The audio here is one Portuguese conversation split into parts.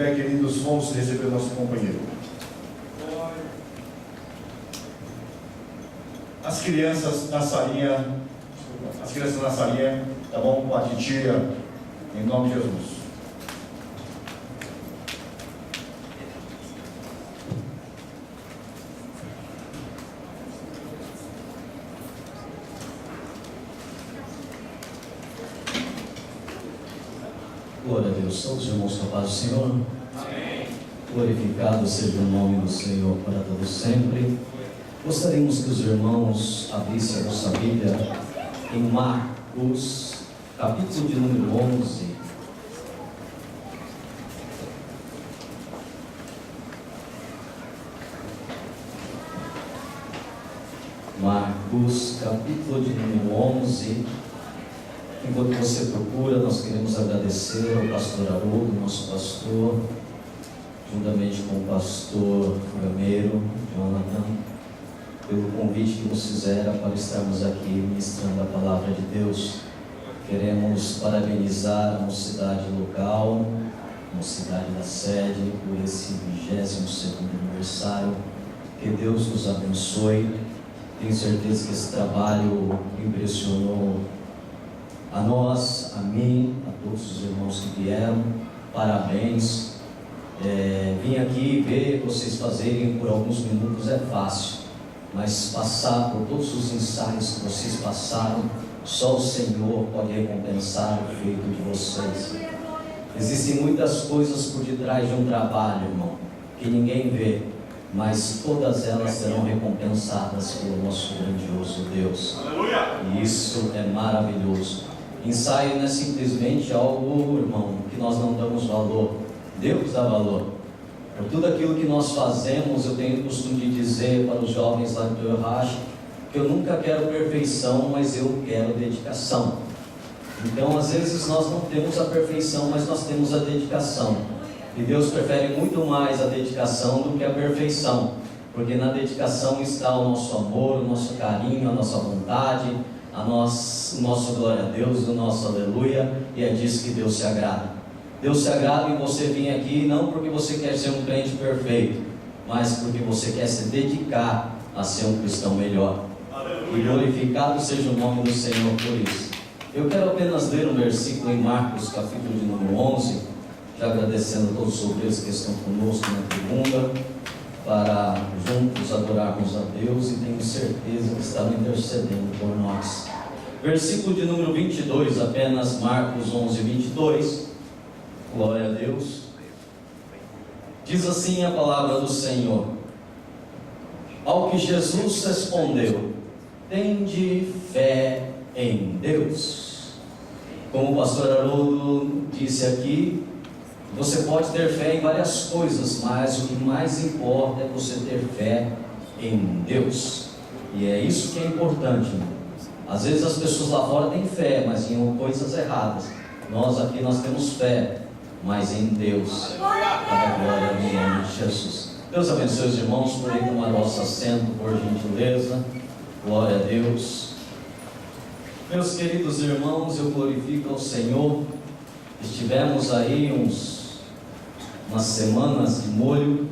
Queridos, vamos receber o nosso companheiro. As crianças na salinha, tá bom? Com a titia, em nome de Jesus. Glória a Deus. Todos os irmãos com a paz do Senhor. Amém. Glorificado seja o nome do Senhor para todos sempre. Gostaríamos que os irmãos abrissem a nossa Bíblia em Marcos, capítulo de número 11. Marcos, capítulo de número 11. Enquanto você procura, nós queremos agradecer ao pastor Haroldo, nosso pastor, juntamente com o pastor Gameiro, Jonathan, pelo convite que nos fizeram para estarmos aqui ministrando a palavra de Deus. Queremos parabenizar a mocidade local, a mocidade da sede, por esse 22º aniversário. Que Deus nos abençoe. Tenho certeza que esse trabalho impressionou a nós, a mim, a todos os irmãos que vieram. Parabéns. Vim aqui ver vocês fazerem por alguns minutos é fácil, mas passar por todos os ensaios que vocês passaram, só o Senhor pode recompensar o feito de vocês. Existem muitas coisas por detrás de um trabalho, irmão, que ninguém vê, mas todas elas serão recompensadas pelo nosso grandioso Deus. Aleluia! E isso é maravilhoso. Ensaio não é simplesmente algo, irmão, que nós não damos valor. Deus dá valor. Por tudo aquilo que nós fazemos, eu tenho o costume de dizer para os jovens lá do Yohashi, que eu nunca quero perfeição, mas eu quero dedicação. Então, às vezes, nós não temos a perfeição, mas nós temos a dedicação. E Deus prefere muito mais a dedicação do que a perfeição, porque na dedicação está o nosso amor, o nosso carinho, a nossa vontade, o nosso glória a Deus, o nosso aleluia, e é disso que Deus se agrada. Deus se agrada em você vir aqui, não porque você quer ser um crente perfeito, mas porque você quer se dedicar a ser um cristão melhor. Aleluia. E glorificado seja o nome do Senhor por isso. Eu quero apenas ler um versículo em Marcos, capítulo de número 11, já agradecendo a todos os obreiros que estão conosco na tribuna, para juntos adorarmos a Deus, e tenho certeza que estarão intercedendo por nós. Versículo de número 22, apenas Marcos 11, 22. Glória a Deus. Diz assim a palavra do Senhor: ao que Jesus respondeu: tende fé em Deus. Como o pastor Haroldo disse aqui, você pode ter fé em várias coisas, mas o que mais importa é você ter fé em Deus. E é isso que é importante. Às vezes as pessoas lá fora têm fé, mas em coisas erradas. Nós aqui nós temos fé, mas em Deus. Para a glória do nome de Jesus. Deus abençoe os irmãos. Por aí tomar nosso assento, por gentileza. Glória a Deus. Meus queridos irmãos, eu glorifico ao Senhor. Estivemos aí umas semanas de molho,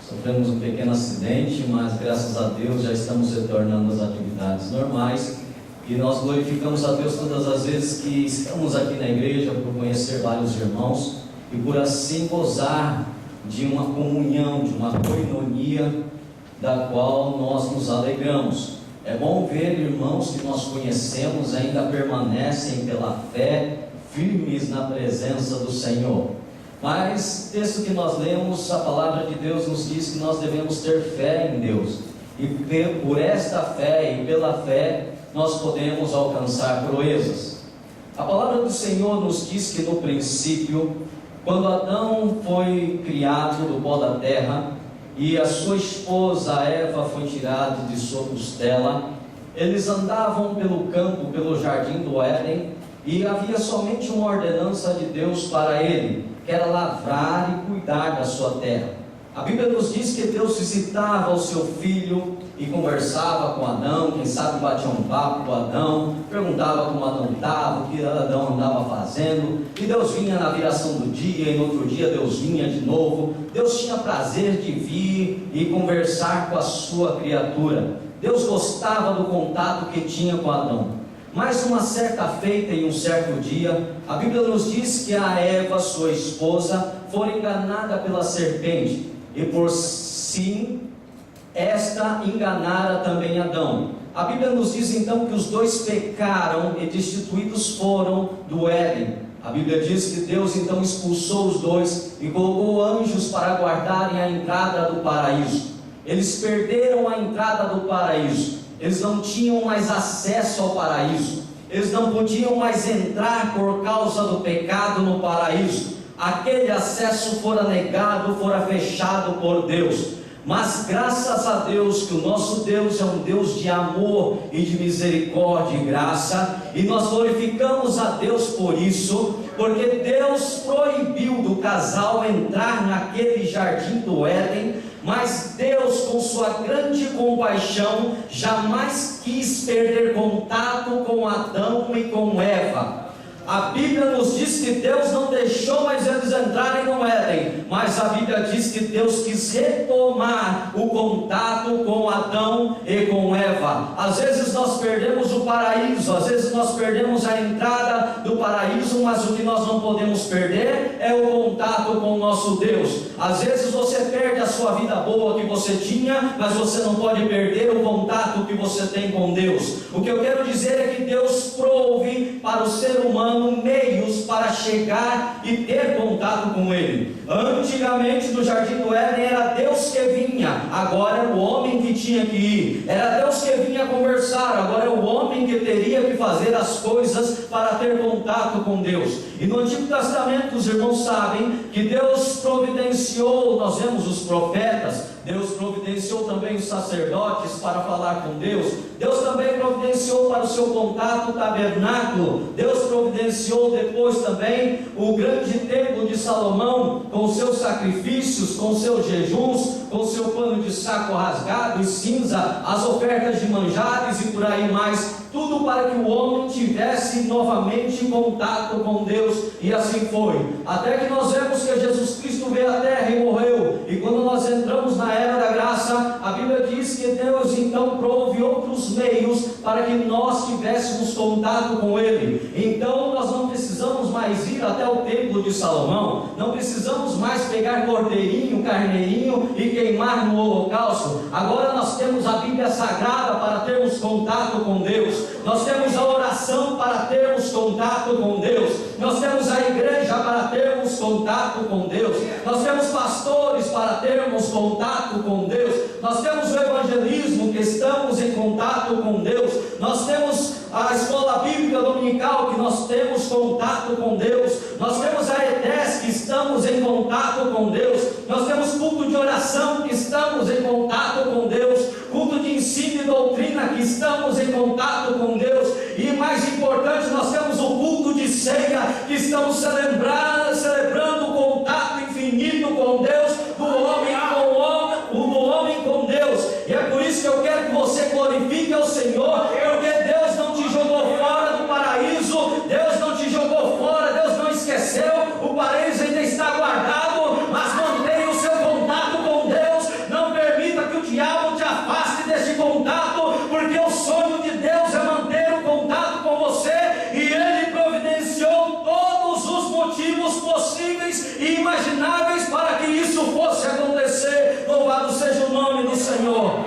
sofremos um pequeno acidente, mas graças a Deus já estamos retornando às atividades normais, e nós glorificamos a Deus todas as vezes que estamos aqui na igreja, por conhecer vários irmãos e por assim gozar de uma comunhão, de uma koinonia, da qual nós nos alegramos. É bom ver irmãos que nós conhecemos ainda permanecem pela fé firmes na presença do Senhor. Mas, texto que nós lemos, a palavra de Deus nos diz que nós devemos ter fé em Deus, e por esta fé e pela fé nós podemos alcançar proezas. A palavra do Senhor nos diz que no princípio, quando Adão foi criado do pó da terra e a sua esposa Eva foi tirada de sua costela, eles andavam pelo campo, pelo jardim do Éden, e havia somente uma ordenança de Deus para ele, que era lavrar e cuidar da sua terra. A Bíblia nos diz que Deus visitava o seu filho e conversava com Adão, quem sabe batia um papo com Adão, perguntava como Adão estava, o que Adão andava fazendo, e Deus vinha na viração do dia, e no outro dia Deus vinha de novo. Deus tinha prazer de vir e conversar com a sua criatura. Deus gostava do contato que tinha com Adão. Mas uma certa feita, em um certo dia, a Bíblia nos diz que a Eva, sua esposa, foi enganada pela serpente, e por sim esta enganara também Adão. A Bíblia nos diz então que os dois pecaram e destituídos foram do Éden. A Bíblia diz que Deus então expulsou os dois e colocou anjos para guardarem a entrada do paraíso. Eles perderam a entrada do paraíso. Eles não tinham mais acesso ao paraíso. Eles não podiam mais entrar por causa do pecado no paraíso. Aquele acesso fora negado, fora fechado por Deus. Mas graças a Deus, que o nosso Deus é um Deus de amor e de misericórdia e graça, e nós glorificamos a Deus por isso, porque Deus proibiu do casal entrar naquele jardim do Éden, mas Deus, com sua grande compaixão, jamais quis perder contato com Adão e com Eva. A Bíblia nos diz que Deus não deixou mais eles entrarem no Éden, mas a Bíblia diz que Deus quis retomar o contato com Adão e com Eva. Às vezes nós perdemos o paraíso, às vezes nós perdemos a entrada do paraíso, mas o que nós não podemos perder é o contato com o nosso Deus. Às vezes você perde a sua vida boa que você tinha, mas você não pode perder o contato que você tem com Deus. O que eu quero dizer é que Deus prouve para o ser humano meios para chegar e ter contato com Ele. Antigamente no jardim do Éden era Deus que vinha, agora era o homem que tinha que ir. Era Deus que vinha conversar, agora é o homem que teria que fazer as coisas para ter contato com Deus. E no Antigo Testamento os irmãos sabem que Deus providenciou, nós vemos os profetas, Deus providenciou também os sacerdotes para falar com Deus. Deus também providenciou para o seu contato o tabernáculo. Deus providenciou depois também o grande templo de Salomão, com seus sacrifícios, com seus jejuns, com seu pano de saco rasgado e cinza, as ofertas de manjares e por aí mais, tudo para que o homem tivesse novamente contato com Deus, e assim foi, até que nós vemos que Jesus Cristo veio à terra e morreu, e quando nós entramos na era da graça, a Bíblia diz que Deus então provê outros meios para que nós tivéssemos contato com Ele. Então nós não precisamos mais ir até o templo de Salomão, não precisamos mais pegar cordeirinho, carneirinho e queimar no holocausto. Agora nós temos a Bíblia Sagrada para termos contato com Deus, nós temos a oração para termos contato com Deus, nós temos a igreja para termos contato com Deus, nós temos pastores para termos contato com Deus, nós temos o evangelismo que estamos em contato com Deus, nós temos a escola bíblica dominical que nós temos contato com Deus, nós temos a EDES que estamos em contato com Deus, nós temos culto de oração que estamos em contato com Deus, culto de ensino e doutrina que estamos em contato com Deus, e mais importante, nós temos o culto de ceia que estamos celebrando o contato infinito com Deus, do homem com Deus. E é por isso que eu quero que você glorifique ao Senhor, porque Deus não te jogou fora do paraíso, Deus não te jogou fora, Deus não esqueceu, o paraíso ainda está guardado, mas mantenha o seu contato com Deus, não permita que o diabo te afaste desse contato, porque o sonho de Deus é manter o contato com você, e Ele providenciou todos os motivos possíveis e imagináveis para que isso fosse acontecer. Louvado seja o nome do Senhor.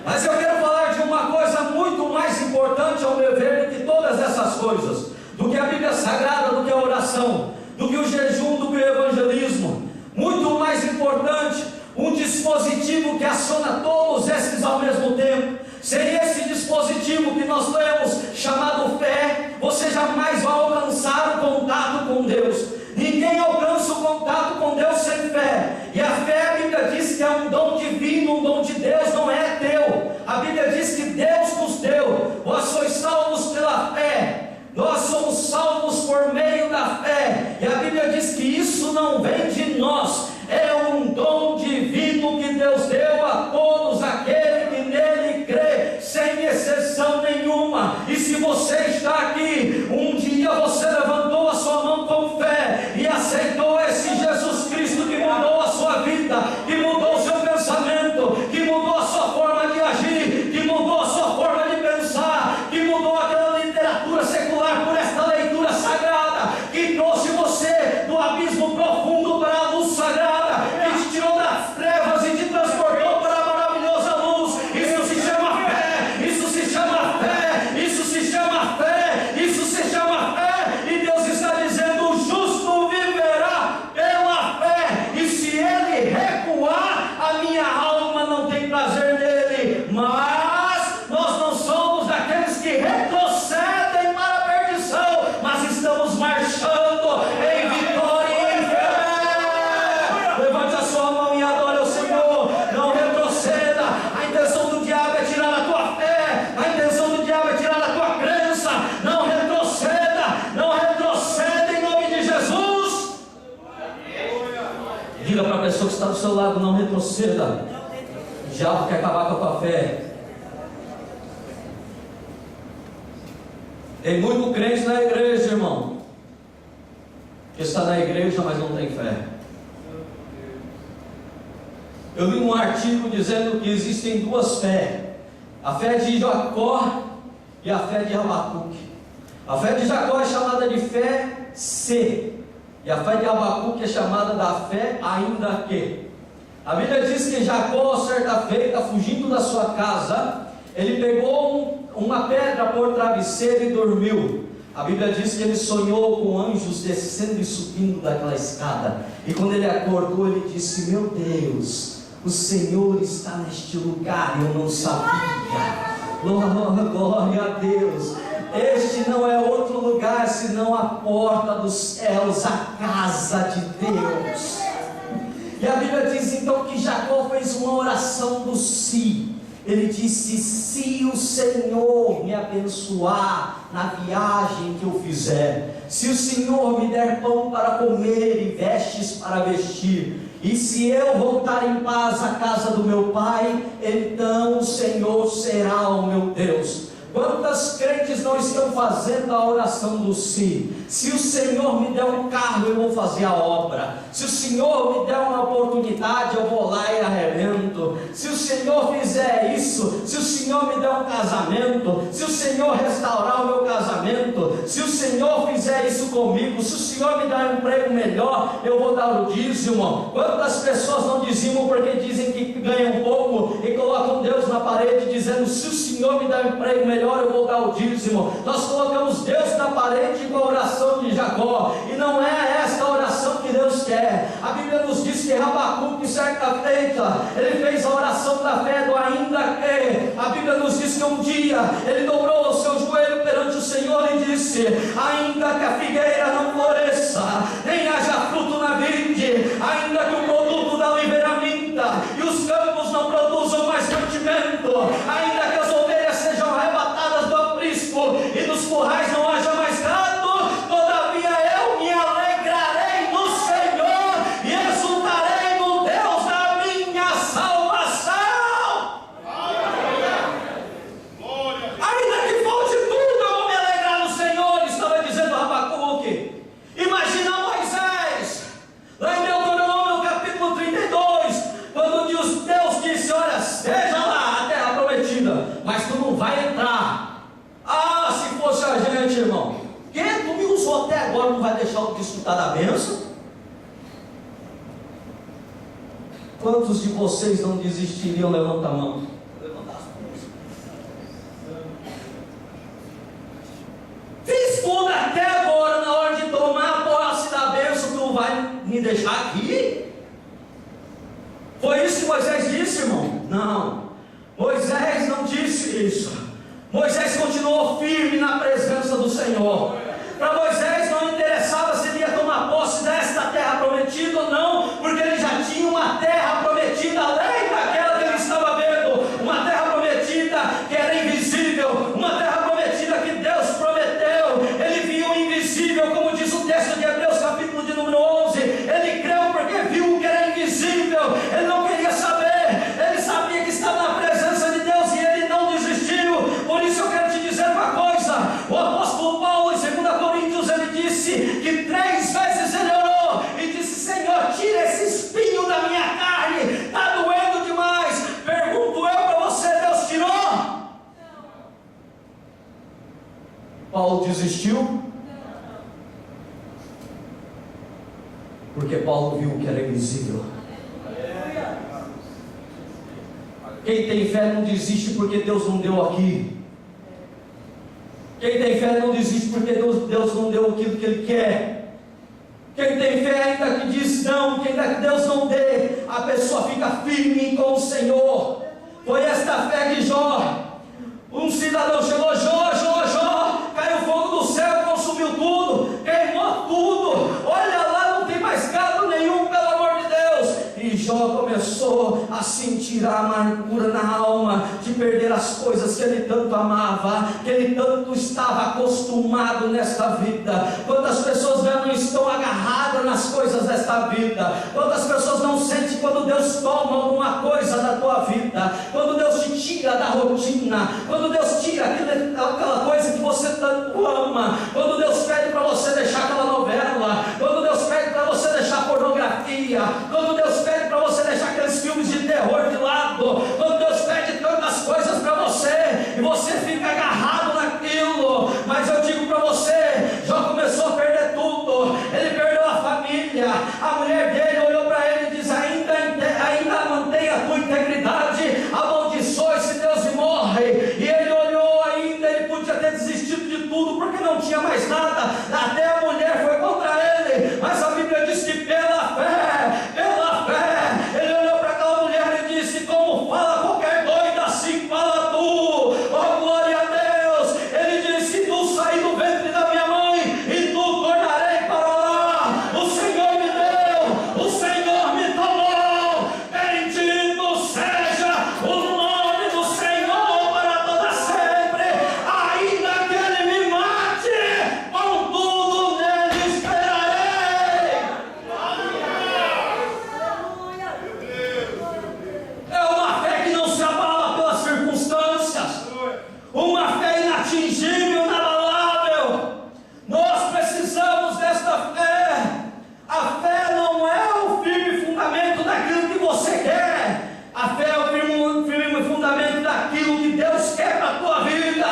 Mas eu quero falar de uma coisa muito mais importante ao meu ver do que todas essas coisas, do que a Bíblia Sagrada, do que a oração, do que o jejum, do que o evangelismo. Muito mais importante, um dispositivo que aciona todos esses ao mesmo tempo. Seria esse dispositivo que nós temos, chamado fé. Você jamais vai alcançar o contato com Deus. Ninguém alcança o contato com Deus sem fé. E a fé, a Bíblia diz que é um dom divino, um dom de Deus, não é teu. A Bíblia diz que Deus nos deu. Vós sois salvos pela fé. Nós somos salvos por meio da fé. E a Bíblia diz que isso não vem de nós, é um dom divino que Deus deu a todos aqueles que nele Levante a sua mão e adore ao Senhor. Não retroceda. A intenção do diabo é tirar a tua fé. A intenção do diabo é tirar a tua crença. Não retroceda. Não retroceda em nome de Jesus. Diga para a pessoa que está do seu lado: não retroceda. O diabo quer acabar com a tua fé. Tem muito crente na igreja, irmão, que está na igreja, mas não tem fé. Eu li um artigo dizendo que existem duas fés: a fé de Jacó e a fé de Abacuque. A fé de Jacó é chamada de fé C, e a fé de Abacuque é chamada da fé ainda que. A Bíblia diz que Jacó, certa feita, fugindo da sua casa, ele pegou uma pedra por travesseiro e dormiu. A Bíblia diz que ele sonhou com anjos descendo e subindo daquela escada. E quando ele acordou, ele disse: meu Deus, o Senhor está neste lugar, eu não sabia. Glória a Deus. Este não é outro lugar senão a porta dos céus, a casa de Deus. E a Bíblia diz então que Jacó fez uma oração do si. Ele disse: se o Senhor me abençoar na viagem que eu fizer, se o Senhor me der pão para comer e vestes para vestir, e se eu voltar em paz à casa do meu pai, então o Senhor será o meu Deus. Quantas crentes não estão fazendo a oração do si? Se o Senhor me der um carro, eu vou fazer a obra. Se o Senhor me der uma oportunidade, eu vou lá e arrebento. Se o Senhor fizer isso, se o Senhor me der um casamento, se o Senhor restaurar o meu casamento, se o Senhor fizer isso comigo, se o Senhor me dar um emprego melhor, eu vou dar o dízimo. Quantas pessoas não dizimam porque dizem que ganham pouco e colocam Deus na parede dizendo: se o Senhor me dar um emprego melhor, eu vou dar o dízimo. Nós colocamos Deus na parede com a oração de Jacó, e não é esta a oração que Deus quer. A Bíblia nos diz que Abacuque, certa feita, ele fez a oração da fé do ainda que. A Bíblia nos diz que um dia ele dobrou o seu joelho perante o Senhor e disse: ainda que a figueira não floresça, nem haja fruto na vide, ainda que o produto da oliveira minta e os campos não produzam mais mantimento, ainda que as ovelhas sejam arrebatadas do aprisco e dos currais não haja mais gado, todavia eu me alegrarei no Senhor e exultarei no Deus da minha salvação. Ainda que falte tudo, eu vou me alegrar no Senhor, estava dizendo Abacuque. Imagina Moisés, lá em Deuteronômio capítulo 32, quando Deus disse: olha, seja lá a terra prometida, mas tu não vai entrar. Ah, se fosse a gente, irmão, que tu me usou até agora, não vai deixar eu desfrutar da bênção? Quantos de vocês não desistiriam? Levanta a mão. Levanta as mãos. Fiz tudo até agora, na hora de tomar a posse da bênção, tu vai me deixar aqui? Foi isso que Moisés disse, irmão? Não, Moisés não disse isso. Moisés continuou firme na presença do Senhor. Para Moisés não interessava se ele ia tomar posse desta terra prometida ou não, porque ele já tinha uma terra prometida além daquela que ele estava vendo, uma terra prometida que era invisível, uma terra prometida que Deus prometeu. Ele viu o invisível, como diz o texto de Hebreus capítulo de número 11. Ele creu porque viu o que era invisível. Ele não queria saber, ele sabia que estava na presença de Deus e ele não desistiu. Por isso eu quero te dizer uma coisa: o apóstolo Paulo, em 2 Coríntios, ele disse que 3 vezes ele orou e disse: Senhor, tira esse espinho da minha carne, está doendo demais. Pergunto eu para você: Deus tirou? Paulo desistiu? Porque Paulo viu que era invisível. Quem tem fé não desiste porque Deus não deu aqui. Quem tem fé não desiste porque Deus não deu aquilo que Ele quer. Quem tem fé ainda que diz não, que ainda que Deus não dê, a pessoa fica firme com o Senhor. Foi esta fé de Jó. Um cidadão chegou: Jó, caiu fogo do céu, consumiu tudo, queimou tudo. Olha lá, não tem mais gado nenhum, pelo amor de Deus. e Jó começou a sentir a amargura na alma de perder as coisas que ele tanto amava, que ele tanto estava acostumado nesta vida. Quantas pessoas já não estão agarradas nas coisas desta vida? Quantas pessoas não sentem quando Deus toma alguma coisa da tua vida, quando Deus te tira da rotina, quando Deus tira aquela coisa que você tanto ama, quando Deus pede para você deixar aquela novela, quando Deus pede para você deixar pornografia, quando Deus pede para você deixar aqueles filmes de terror de lado, quando Deus pede tantas coisas para você e você fica agarrado naquilo. Mas eu digo para você, Jó começou a perder tudo. Ele perdeu a família, a mulher dele olhou para ele e disse: ainda mantenha a tua integridade, amaldiçoe se Deus me morre. E ele olhou ainda, ele podia ter desistido de tudo porque não tinha mais nada, até a mulher foi contra ele, mas a Bíblia diz que pela fé, ele olhou para aquela mulher e disse: como fala qualquer doida, assim fala tu, oh glória a Deus. Ele disse: tu saí do ventre da minha mãe e tu tornarei para lá. O Senhor me deu, o Senhor me tomou, bendito seja o nome do Senhor para toda sempre. Ainda que ele me mate, contudo nele esperarei. É uma fé que não se abala pelas circunstâncias, uma fé inatingível, inabalável. Nós precisamos desta fé. A fé não é o firme fundamento daquilo que você quer, a fé é o firme fundamento daquilo que Deus quer para a tua vida.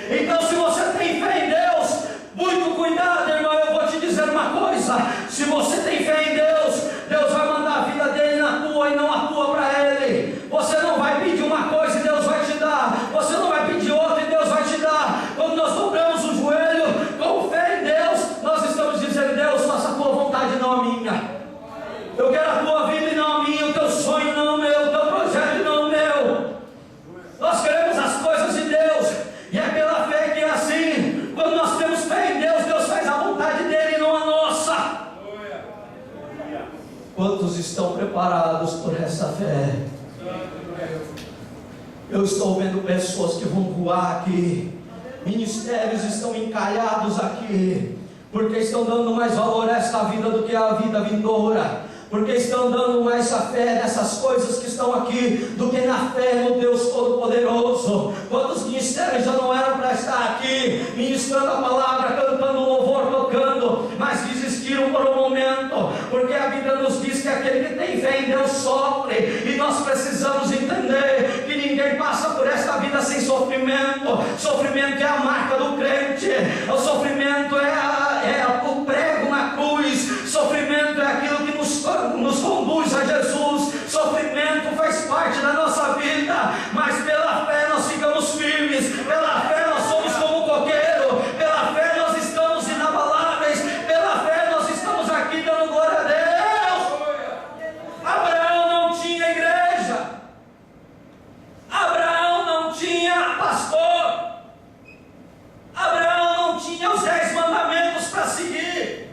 Então, se você tem fé em Deus, muito cuidado, irmão. Eu vou te dizer uma coisa: se você tem fé em Deus, Deus vai mandar a vida dele na tua e não a tua para ele. Você não vai pedir uma coisa e Deus vai te dar, você não vai pedir outra e Deus vai te dar. Quando nós dobramos o joelho com fé em Deus, nós estamos dizendo: Deus, faça a tua vontade, não a minha. Eu quero a tua vida e não a minha, o teu sonho não o meu, o teu projeto não o meu. Nós queremos as coisas de Deus, e é pela fé que é assim. Quando nós temos fé em Deus, Deus faz a vontade dele e não a nossa. Quantos estão preparados por essa fé? Eu estou vendo pessoas que vão voar aqui, ministérios estão encalhados aqui, porque estão dando mais valor a esta vida do que a vida vindoura, porque estão dando mais a fé nessas coisas que estão aqui do que na fé no Deus Todo-Poderoso. Quantos ministérios já não eram para estar aqui ministrando a palavra, cantando louvor, tocando, mas desistiram por um momento, porque a Bíblia nos diz que aquele que tem fé em Deus sofre, e nós precisamos entender que ninguém passa por esta vida sem sofrimento. Sofrimento é a marca do crente, o sofrimento é o prego na cruz, sofrimento é aquilo que nos conduz a Jesus. Sofrimento faz parte da nossa vida, mas pela fé nós ficamos firmes, pela fé nós somos como um coqueiro, pela fé nós estamos inabaláveis, pela fé nós estamos aqui dando glória a Deus. Abraão não tinha igreja, Abraão não tinha pastor, Abraão não tinha os 10 mandamentos para seguir,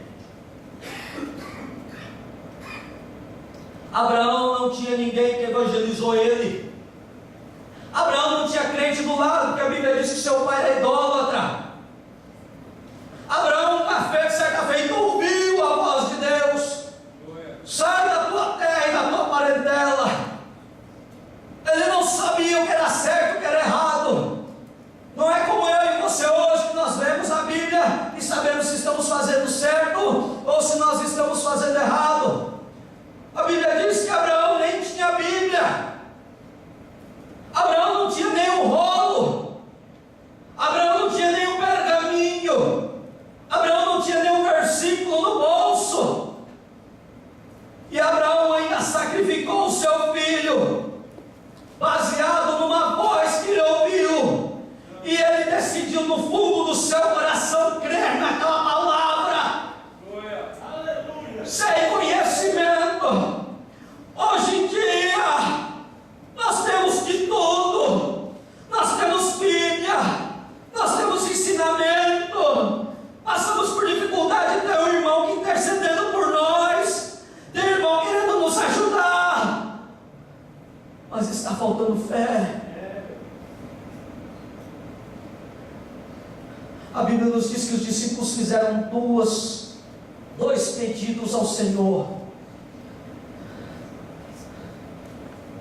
Abraão não tinha ninguém que evangelizou ele, Abraão não tinha crente do lado, porque a Bíblia diz que seu pai era idólatra. Abraão, na fé, certa feita, ouviu a voz de Deus: sai da tua terra e da tua parentela. Ele não sabia o que era certo e o que era errado. Não é como eu e você hoje, que nós lemos a Bíblia e sabemos se estamos fazendo certo ou se nós estamos fazendo errado. A Bíblia diz que Abraão nem tinha Bíblia, Abraão não tinha nenhum rolo, Abraão não tinha nenhum pergaminho, Abraão não tinha nenhum versículo no bolso, e Abraão ainda sacrificou o seu filho, baseado numa voz que ele ouviu, e ele decidiu no fundo do seu coração crer naquela palavra, sem conhecimento. Hoje em dia nós temos de tudo, nós temos Bíblia, nós temos ensinamento, passamos por dificuldade, tem um irmão que intercedendo por nós, tem um irmão querendo nos ajudar, mas está faltando fé. A Bíblia nos diz que os discípulos fizeram dois pedidos ao Senhor.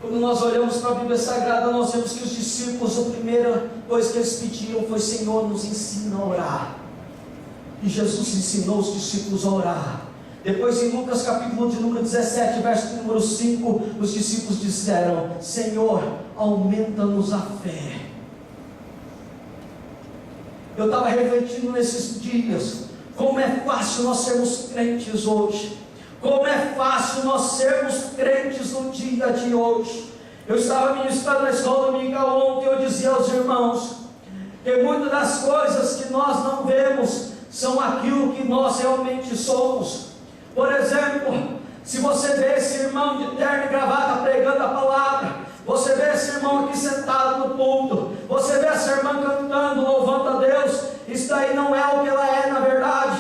Quando nós olhamos para a Bíblia Sagrada, nós vemos que os discípulos, a primeira coisa que eles pediram foi: Senhor, nos ensina a orar. E Jesus ensinou os discípulos a orar. Depois, em Lucas capítulo de número 17, verso número 5, os discípulos disseram: Senhor, aumenta-nos a fé. Eu estava refletindo nesses dias, como é fácil nós sermos crentes hoje, como é fácil nós sermos crentes no dia de hoje. Eu estava ministrando na escola dominical ontem, eu dizia aos irmãos, que muitas das coisas que nós não vemos, são aquilo que nós realmente somos. Por exemplo, se você vê esse irmão de terno e gravata pregando a palavra, você vê esse irmão aqui sentado no púlpito, você vê essa irmã cantando, louvando a Deus, isso daí não é o que ela é na verdade.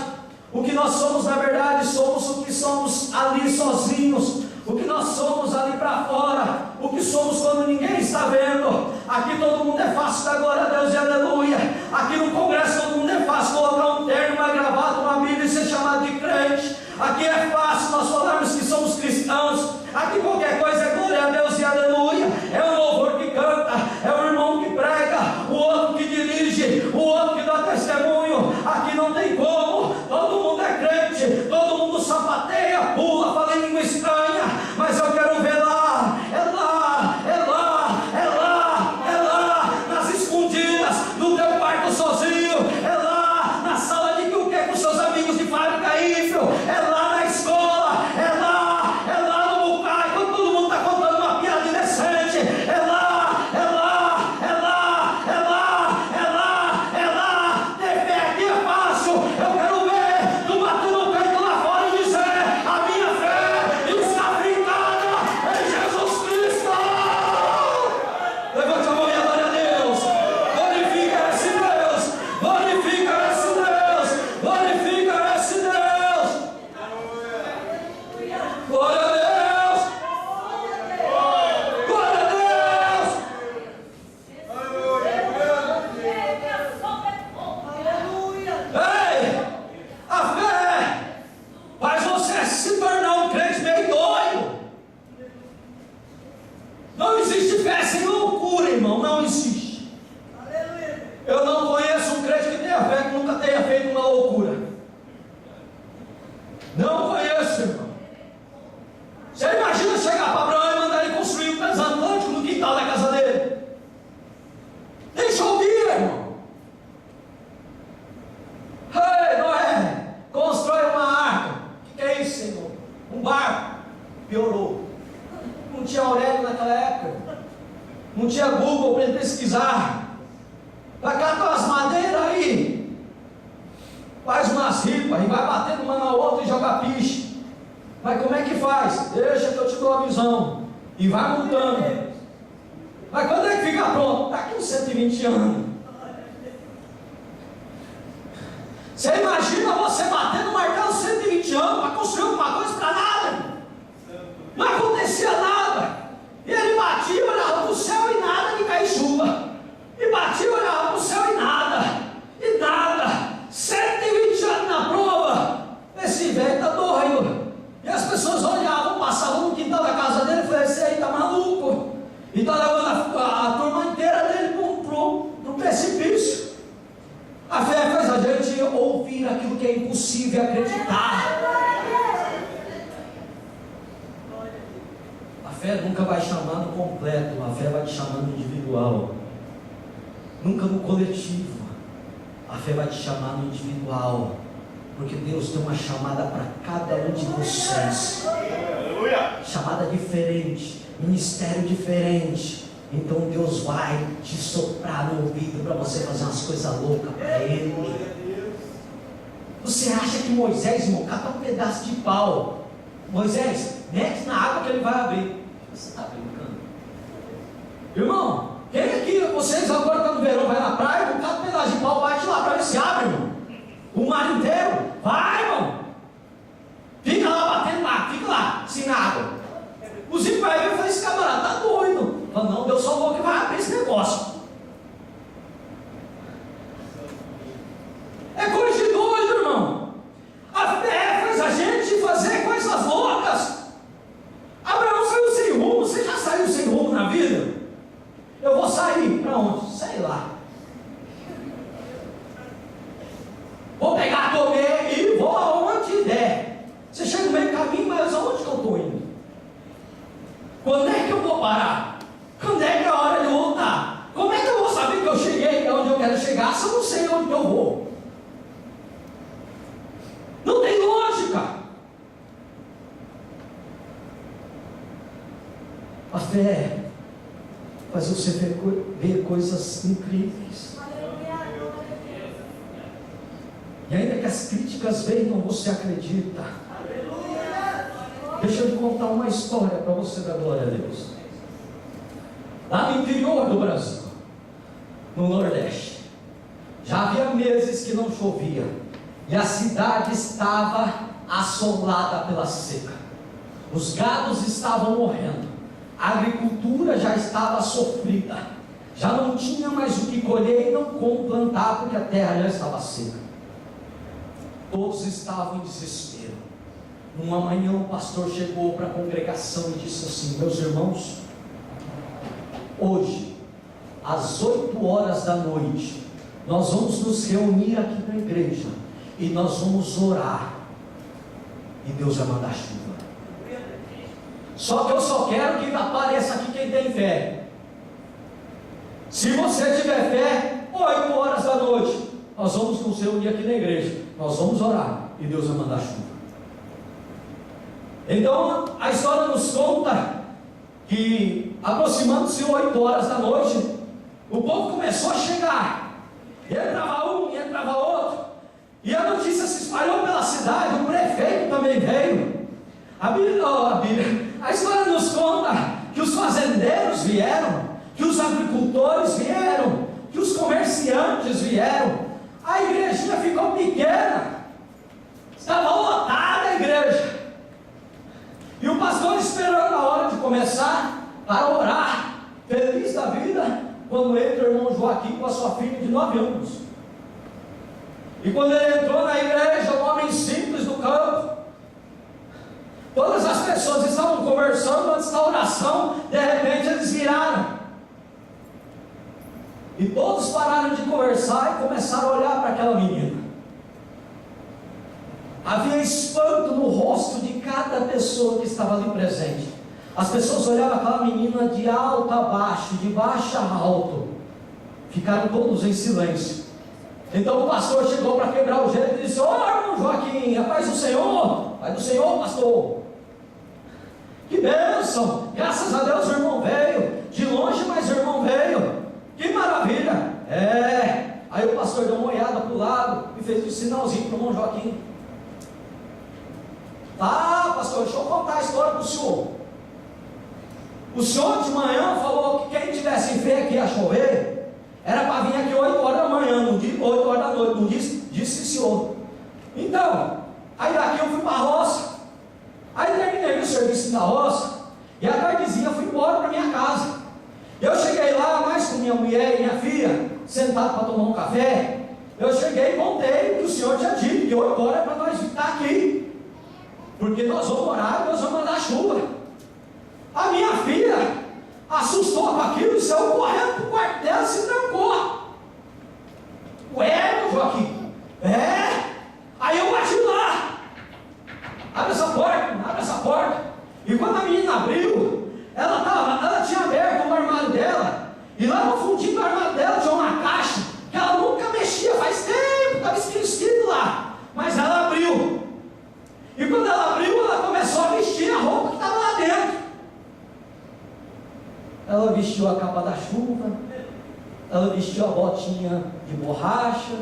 O que nós somos na verdade, somos o que somos ali sozinhos, o que nós somos ali para fora, o que somos quando ninguém está vendo. Aqui todo mundo é fácil dar glória a Deus e aleluia. Aqui no congresso todo mundo é fácil colocar um terno, uma gravata, uma Bíblia e ser chamado de crente. Aqui é fácil nós falarmos que somos cristãos. Aqui qualquer coisa é glória a Deus e aleluia. É o louvor que canta, é o irmão que prega, o outro que dirige, o outro que dá testemunho. Aqui não tem como, todo mundo é crente, todo mundo sapateia, pula, fala em língua estranha. Mas eu quero ver lá, nas escondidas, no teu quarto sozinho, é lá na sala de que com seus amigos de fábrica ífio, é lá na escola, é lá no bucai, quando todo mundo está contando uma piada indecente, é lá. Ter fé aqui é fácil, eu quero ver tu batendo o peito lá fora e dizer: a minha fé está fincada em Jesus Cristo. Levante a mão e adore a Deus, glorifica esse Deus, glorifica esse Deus, glorifica esse Deus. Glória a Deus, glória a Deus. Ei, a fé faz você se tornar um crente meio doido. Não existe fé sem loucura, irmão, não existe. Eu não conheço um crente que tenha fé que nunca tenha feito uma loucura. Não conheço, irmão. Você imagina chegar para Abraão e mandar ele construir um transatlântico no quintal da casa dele? Deixa eu ouvir, irmão. Ei, Noé, constrói uma arca. O que é isso, Senhor? Um barco. Piorou. Não tinha Aurélio naquela época, não tinha Google para ele pesquisar. Vai catar as madeiras aí, faz umas ripas e vai batendo uma na outra e joga piche. Mas como é que faz? Deixa que eu te dou a visão. E vai montando. Mas quando é que fica pronto? Daqui uns 120 anos. Você imagina você batendo o martelo 120 anos para construir alguma coisa para nada? Não acontecia nada. E ele batia e olhava para o céu e nada de cair chuva. E batia e olhava para o céu e nada. E nada. 120 anos na prova. Esse velho está doido. E as pessoas olhavam, passavam no quintal da casa dele e falavam: esse aí está maluco. E está levando a turma inteira dele para o precipício. A fé faz a gente ouvir aquilo que é impossível acreditar. A fé nunca vai chamar no completo, a fé vai te chamar no individual. Nunca no coletivo. A fé vai te chamar no individual. Porque Deus tem uma chamada para cada um de vocês. Chamada diferente, ministério diferente. Então Deus vai te soprar no ouvido para você fazer umas coisas loucas para Ele. Você acha que Moisés, irmão, cata um pedaço de pau. Moisés, mete na água que ele vai abrir. Você está brincando? Irmão, quem aqui, vocês agora que no verão vai na praia, cata um pedaço de pau, bate lá para ver se abre, irmão. O mar inteiro, vai, irmão. Fica lá batendo lá, fica lá, sem água. Os ímpios vai ver e fala: esse camarada está doido. Quando é que eu vou parar? Quando é que é a hora de voltar? Como é que eu vou saber que eu cheguei onde eu quero chegar se eu não sei onde eu vou? Não tem lógica. A fé faz você ver coisas incríveis. E ainda que as críticas venham, você acredita. Deixa eu te contar uma história para você dar glória a Deus. Lá no interior do Brasil, no Nordeste, já havia meses que não chovia, e a cidade estava assolada pela seca. Os gados estavam morrendo, a agricultura já estava sofrida, já não tinha mais o que colher e não como plantar, porque a terra já estava seca. Todos estavam em desespero. Numa manhã o pastor chegou para a congregação e disse assim: meus irmãos, hoje, às 8 horas da noite, nós vamos nos reunir aqui na igreja e nós vamos orar, e Deus vai mandar chuva. Só que eu só quero que apareça aqui quem tem fé. Se você tiver fé, 8 horas da noite, nós vamos nos reunir aqui na igreja, nós vamos orar e Deus vai mandar chuva. Então a história nos conta que, aproximando-se 8 horas da noite, o povo começou a chegar. Entrava um, entrava outro, e a notícia se espalhou pela cidade. O prefeito também veio. A história nos conta que os fazendeiros vieram, que os agricultores vieram, que os comerciantes vieram. A igrejinha ficou pequena, estava lotada a igreja, e o pastor esperando a hora de começar para orar, feliz da vida, quando entra o irmão Joaquim com a sua filha de 9 anos. E quando ele entrou na igreja, um homem simples do campo, todas as pessoas estavam conversando antes da oração, de repente eles viraram. E todos pararam de conversar e começaram a olhar para aquela menina. Havia espanto no rosto de cada pessoa que estava ali presente. As pessoas olhavam aquela menina de alto a baixo, de baixo a alto. Ficaram todos em silêncio. Então o pastor chegou para quebrar o gelo e disse: ô irmão Joaquim, a paz do Senhor. Paz do Senhor, pastor. Que bênção, graças a Deus o irmão veio. De longe, mas o irmão veio. Que maravilha. Aí o pastor deu uma olhada para o lado e fez um sinalzinho para o irmão Joaquim. Tá, pastor, deixa eu contar a história para o senhor. O senhor de manhã falou que quem tivesse fé que ia chover era para vir aqui 8 horas da manhã, não disse 8 horas da noite, não disse senhor. Então, aí daqui eu fui para a roça. Aí terminei o serviço na roça, e à tardezinha eu fui embora para minha casa. Eu cheguei lá, mais com minha mulher e minha filha, sentado para tomar um café. Eu cheguei e contei que o senhor tinha dito que 8 horas é para nós estar aqui, porque nós vamos orar e nós vamos mandar chuva. A minha filha assustou com aquilo e saiu correndo para o quarto dela e se trancou. Ué, meu Joaquim, aí eu bati lá. Abre essa porta. E quando a menina abriu, ela tinha aberto o armário dela, e lá no fundinho do armário dela tinha uma caixa que ela nunca mexia, faz tempo, estava esquecido lá, mas ela abriu. E quando ela abriu, ela começou a vestir a roupa que estava lá dentro. Ela vestiu a capa da chuva, ela vestiu a botinha de borracha,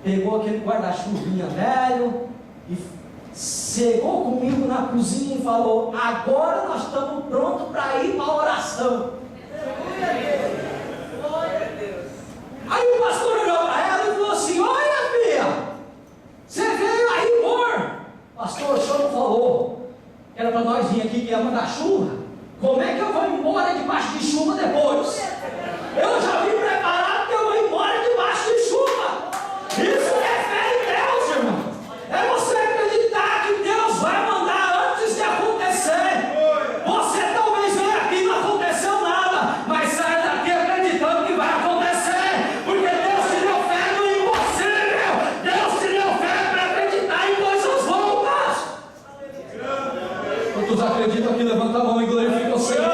pegou aquele guarda-chuvinha velho e chegou comigo na cozinha e falou: agora nós estamos prontos para ir para a oração. Aí o pastor olhou para ela e falou assim: olha filha, você veio aí amor. Pastor, o senhor não falou que era para nós vir aqui que ia mandar chuva? Como é que eu vou embora debaixo de chuva depois? Eu já vim preparado que eu vou embora debaixo de chuva. Isso é fé em Deus, irmão. É você acreditar que Deus vai mandar antes de acontecer. Você talvez venha aqui e não aconteceu nada, mas sai daqui acreditando que vai acontecer, porque Deus te deu fé no impossível. Deus te deu fé para acreditar em coisas loucas. Quantos acreditam aqui? Levanta a mão e glorifica o Senhor.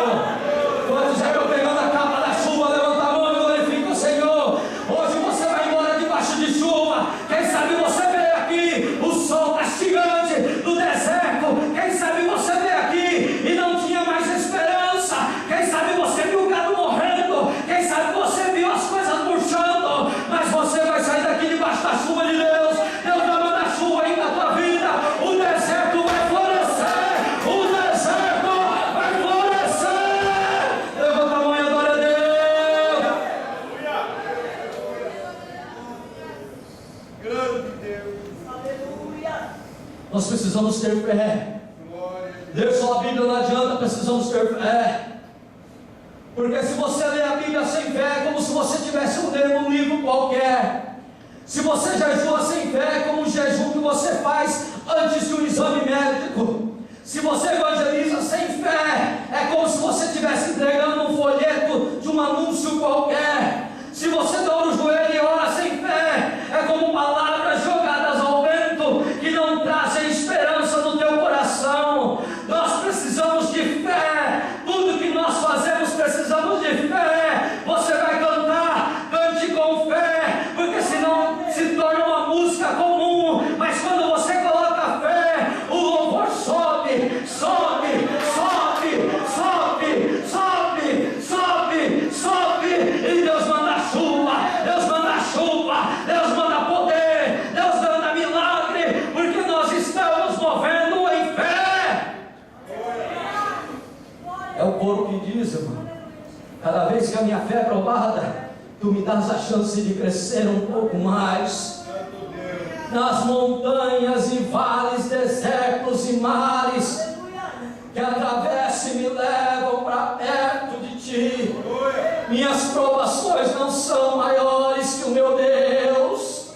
Nós precisamos ter fé. Ler só a Bíblia não adianta, precisamos ter fé. Porque se você lê a Bíblia sem fé, é como se você estivesse lendo um livro qualquer. Se você jejua sem fé, é como um jejum que você faz antes de um exame médico. Se você evangeliza sem fé, é como se você estivesse entregando um folheto de um anúncio qualquer. Se você dobra o joelho e ora sem fé, é como palavras jogadas ao vento que não trazem esperança no teu coração. Nós precisamos de fé. Tudo que nós fazemos precisamos de fé. Você vai cantar, cante com fé, porque senão se torna uma música comum. Mas quando você coloca fé, o louvor sobe, sobe, sobe, sobe, sobe, sobe, sobe, e Deus manda chuva, Deus manda chuva, Deus manda poder, Deus manda milagre, porque nós estamos movendo em fé. É o coro que diz, irmão: cada vez que a minha fé é provada, tu me dás a chance de crescer um pouco mais. Nas montanhas e vales, desertos e mares, que atravessam e me levam para perto de ti. Minhas provações não são maiores que o meu Deus.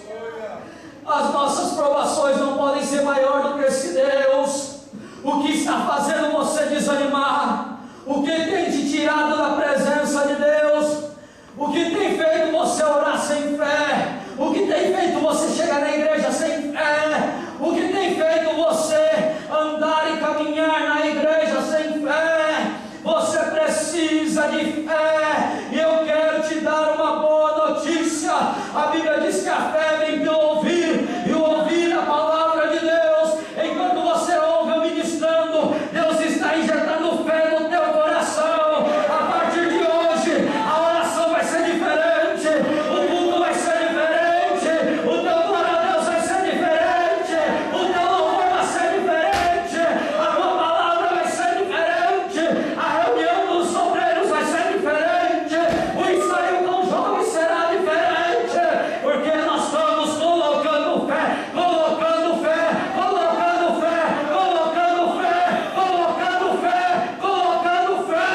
As nossas provações não podem ser maior do que esse Deus. O que está fazendo você desanimar? O que tem te tirado da presença de Deus? O que tem feito você orar sem fé? O que tem feito você chegar na igreja sem fé? O que tem feito você andar e caminhar na igreja sem fé? Você precisa de fé. E eu quero te dar uma boa notícia. A Bíblia diz que a fé vem pelo ouvir, e o ouvir a palavra de Deus. Enquanto você ouve eu ministrando, Deus está injetando fé no teu coração. A partir de hoje, a oração vai ser diferente, o culto vai ser diferente, o teu glória a Deus vai ser diferente, o teu louvor vai ser diferente, a tua palavra vai ser diferente, a reunião dos obreiros vai ser diferente, o ensaio com jovens será diferente, porque nós estamos colocando fé, colocando fé, colocando fé, colocando fé, colocando fé, colocando fé.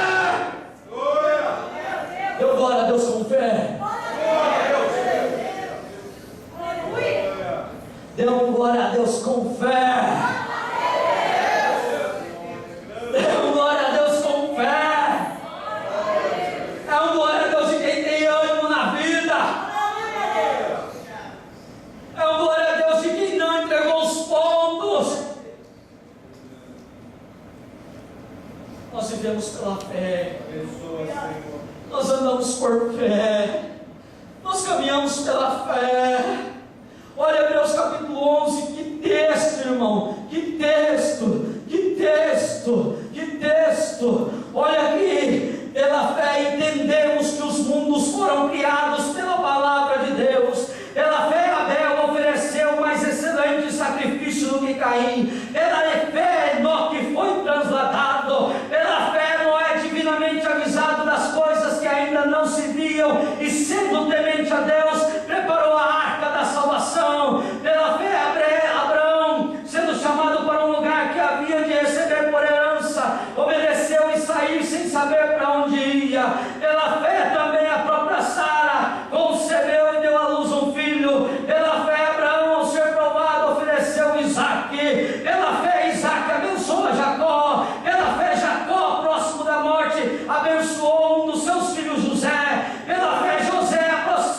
Deu glória a Deus com fé. Deu glória a Deus com fé. Deu glória a Deus com fé. É um glória a Deus de quem tem ânimo na vida. É um glória a Deus de quem não entregou os pontos. Nós vivemos pela fé. Nós andamos por fé. Nós caminhamos pela fé. Olha Hebreus capítulo 11, que texto, irmão, que texto, que texto, que texto. Olha aqui: pela fé entendemos que os mundos foram criados pela palavra de Deus. Pela fé Abel ofereceu o mais excelente sacrifício do que Caim. Pela fé Enoque foi transladado. Pela fé Noé, divinamente avisado das coisas que ainda não se viam, e sendo temente a Deus, preparou a arca da salvação. Pela fé Abraão, sendo chamado para um lugar que havia de receber por herança, obedeceu e saiu sem saber para onde ia. Pela fé também a própria Sara concebeu e deu à luz um filho. Pela fé Abraão, ao ser provado, ofereceu Isaque. Pela fé Isaque abençoou Jacó. Pela fé Jacó, próximo da morte, abençoou um dos seus filhos, José. Pela fé José,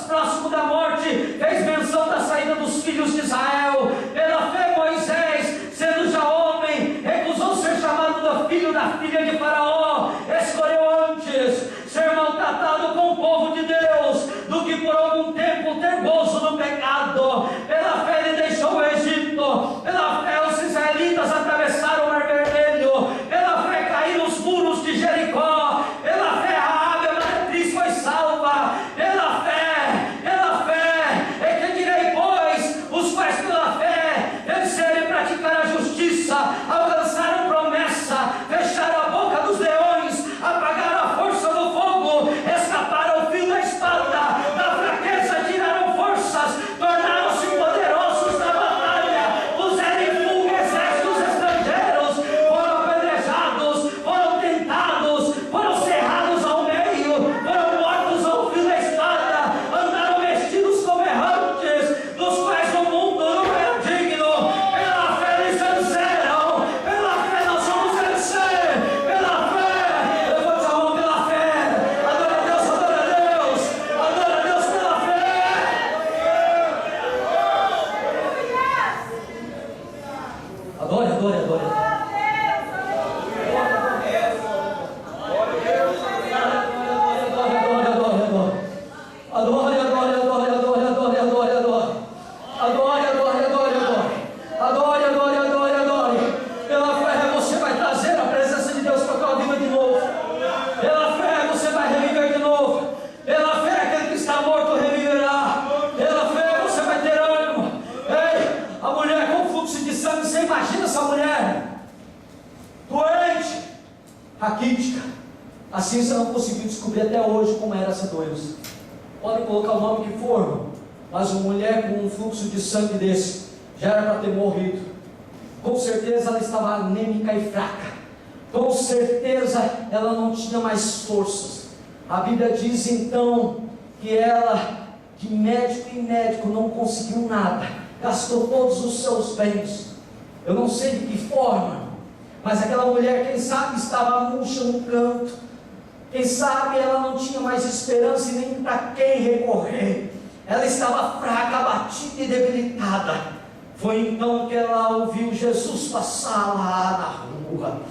próximo da morte, fez menção da saída dos filhos de Israel. Pela fé Moisés, sendo já homem, recusou ser chamado do filho da filha de Faraó. Escolheu antes ser maltratado com o povo de Deus do que por algum tempo ter gozo no pecado. Pela fé ele deixou o Egito. Pela fé os israelitas atravessaram o Mar Vermelho. Pela fé caíram os muros de Jericó. Pela fé A ciência não conseguiu descobrir até hoje como era essa doença. Podem colocar o nome que for, irmão, mas uma mulher com um fluxo de sangue desse já era para ter morrido. Com certeza ela estava anêmica e fraca. Com certeza ela não tinha mais forças. A Bíblia diz então que ela, de médico em médico, não conseguiu nada, gastou todos os seus bens. Eu não sei de que forma, mas aquela mulher, quem sabe, estava murcha no canto. Quem sabe ela não tinha mais esperança e nem para quem recorrer. Ela estava fraca, abatida e debilitada. Foi então que ela ouviu Jesus passar lá na rua.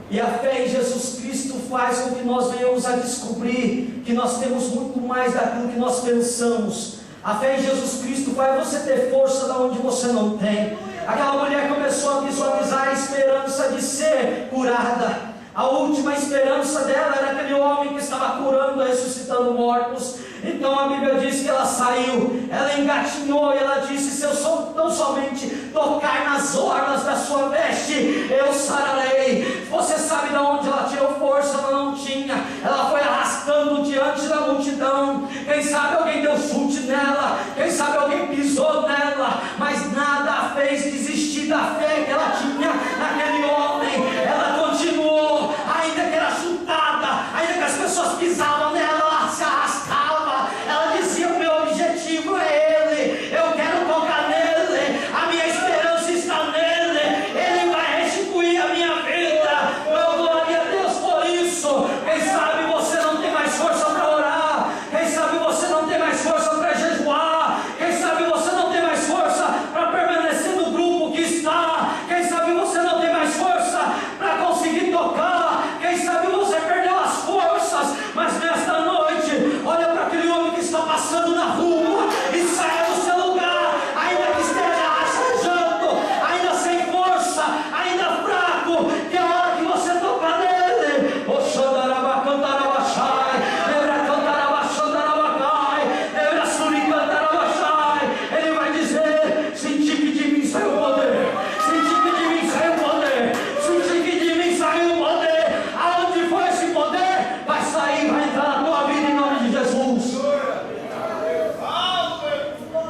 E a fé em Jesus Cristo faz com que nós venhamos a descobrir que nós temos muito mais daquilo que nós pensamos. A fé em Jesus Cristo faz você ter força da onde você não tem. Aquela mulher começou a visualizar a esperança de ser curada. A última esperança dela era aquele homem que estava curando, ressuscitando mortos. Então a Bíblia diz que ela saiu, ela engatinhou e ela disse: se eu tão somente tocar nas orlas da sua veste, eu sararei. Você sabe de onde ela tirou força? Ela não tinha. Ela foi arrastando diante da multidão. Quem sabe alguém deu chute nela, quem sabe alguém pisou nela, mas nada a fez desistir da fé que ela tinha naquele homem. Ela continuou, ainda que era chutada, ainda que as pessoas pisavam nela, ela se arrastava. Ela dizia: o meu objetivo é Ele, eu quero tocar nele, a minha esperança está nele, Ele vai restituir a minha vida. Eu glória a Deus por isso. Quem sabe você não tem mais força para orar, quem sabe você não tem mais força para jejuar, quem sabe você não tem mais força para permanecer no grupo que está, quem sabe você não tem mais força para conseguir tocar, quem sabe você perdeu as forças, mas nesta noite, olha para aquele homem que está passando na rua e saia do seu lugar, ainda que esteja rastejando, ainda sem força, ainda fraco, que é a hora que você tocar nele. O Xandarabacantarabaxai, Nebracantarabachandarabacai, Nebrasuricantarabachai. Ele vai dizer: senti que de mim saiu o poder, senti que de mim saiu o poder, senti que de mim saiu o poder. Aonde foi esse poder? Vai sair, vai entrar na tua vida em nome de Jesus.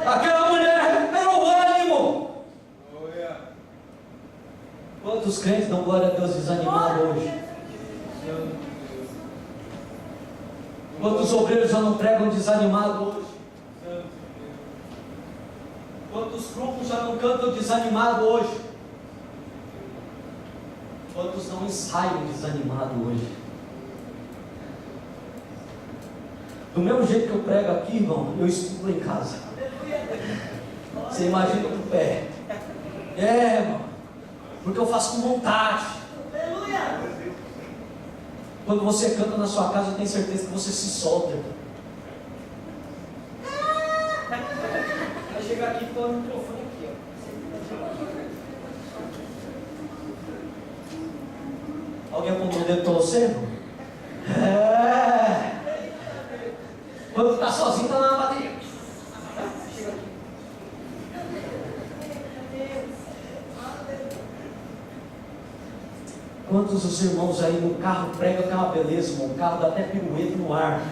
Aquela mulher recuperou o ânimo. Quantos crentes dão glória a Deus desanimados hoje? Quantos obreiros já não pregam desanimados hoje? Quantos grupos já não cantam desanimado hoje? Quantos não ensaiam desanimado hoje? Do mesmo jeito que eu prego aqui, irmão, eu estudo em casa. Você imagina o pé. É, irmão, porque eu faço com vontade. Quando você canta na sua casa, eu tenho certeza que você se solta, irmão. Vai chegar aqui e pôr o microfone aqui, ó. Alguém apontou o dedo para você, irmão? É. Quando está sozinho, está na bateria. Chega aqui. Quantos dos irmãos aí no carro pregam que é uma beleza, irmão? O carro dá até pirueta no ar.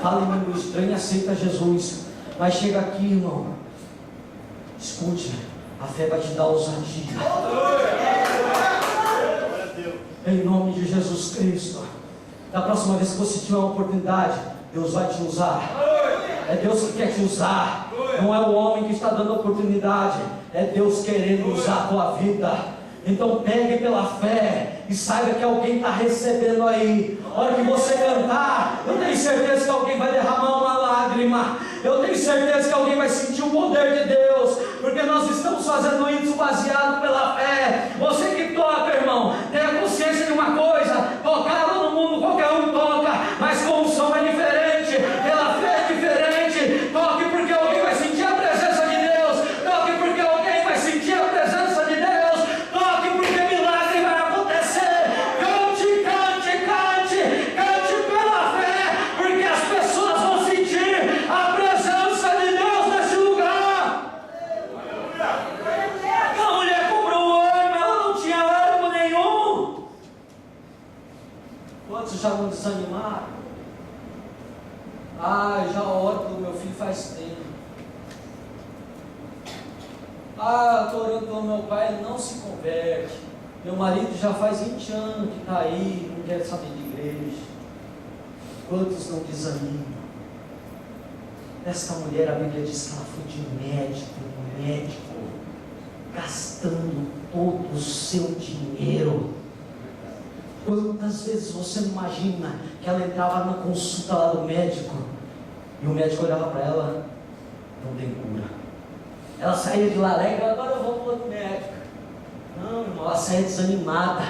Fala em língua estranha e aceita Jesus. Mas chega aqui, irmão. Escute, a fé vai te dar ousadia. Em nome de Jesus Cristo. Da próxima vez que você tiver uma oportunidade, Deus vai te usar. É Deus que quer te usar. Não é o homem que está dando oportunidade. É Deus querendo usar a tua vida. Então pegue pela fé e saiba que alguém está recebendo aí. A hora que você cantar, eu tenho certeza que alguém vai derramar uma lágrima. Eu tenho certeza que alguém vai sentir o poder de Deus, porque nós estamos fazendo isso baseado pela fé. Você que toca, irmão, tenha consciência de uma coisa: tocar no mundo qualquer um toca, mas com o som é diferente, pela fé é diferente. Toque porque alguém vai sentir a presença de Deus, toque porque alguém vai sentir a presença de Deus, toque porque milagre vai acontecer. Cante, cante, cante, cante pela fé, porque as pessoas vão sentir a presença de Deus nesse lugar. A mulher comprou o ânimo, ela não tinha ânimo nenhum. desanimado? Ah, já oro pelo meu filho faz tempo. Ah, eu estou orando pelo meu pai, ele não se converte. Meu marido já faz 20 anos que está aí, não quer saber de igreja. Quantos não desanimam? Esta mulher, a Bíblia diz que ela foi de médico em médico, gastando todo o seu dinheiro. Quantas vezes você não imagina que ela entrava na consulta lá do médico e o médico olhava para ela, não tem cura. Ela saía de lá alegre, agora eu vou para o outro médico. Não, irmão, ela saía desanimada,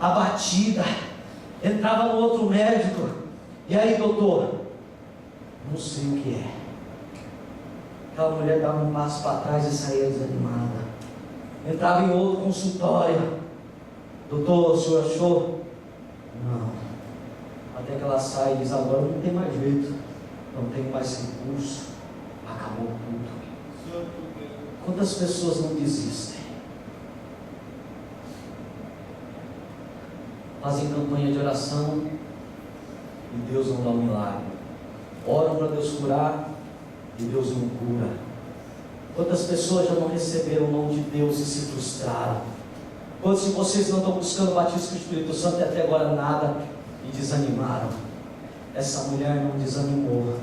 abatida, entrava no outro médico. E aí, doutor? Não sei o que é. Aquela mulher dava um passo para trás e saía desanimada. Entrava em outro consultório. Doutor, o senhor achou? Não. Até que ela sai e diz, agora não tem mais jeito, não tenho mais recurso, acabou tudo. Quantas pessoas não desistem? Fazem campanha de oração e Deus não dá um milagre. Oram para Deus curar e Deus não cura. Quantas pessoas já não receberam o nome de Deus e se frustraram? Quantos de vocês não estão buscando o batismo com o Espírito Santo e até agora nada e desanimaram? Essa mulher não desanimou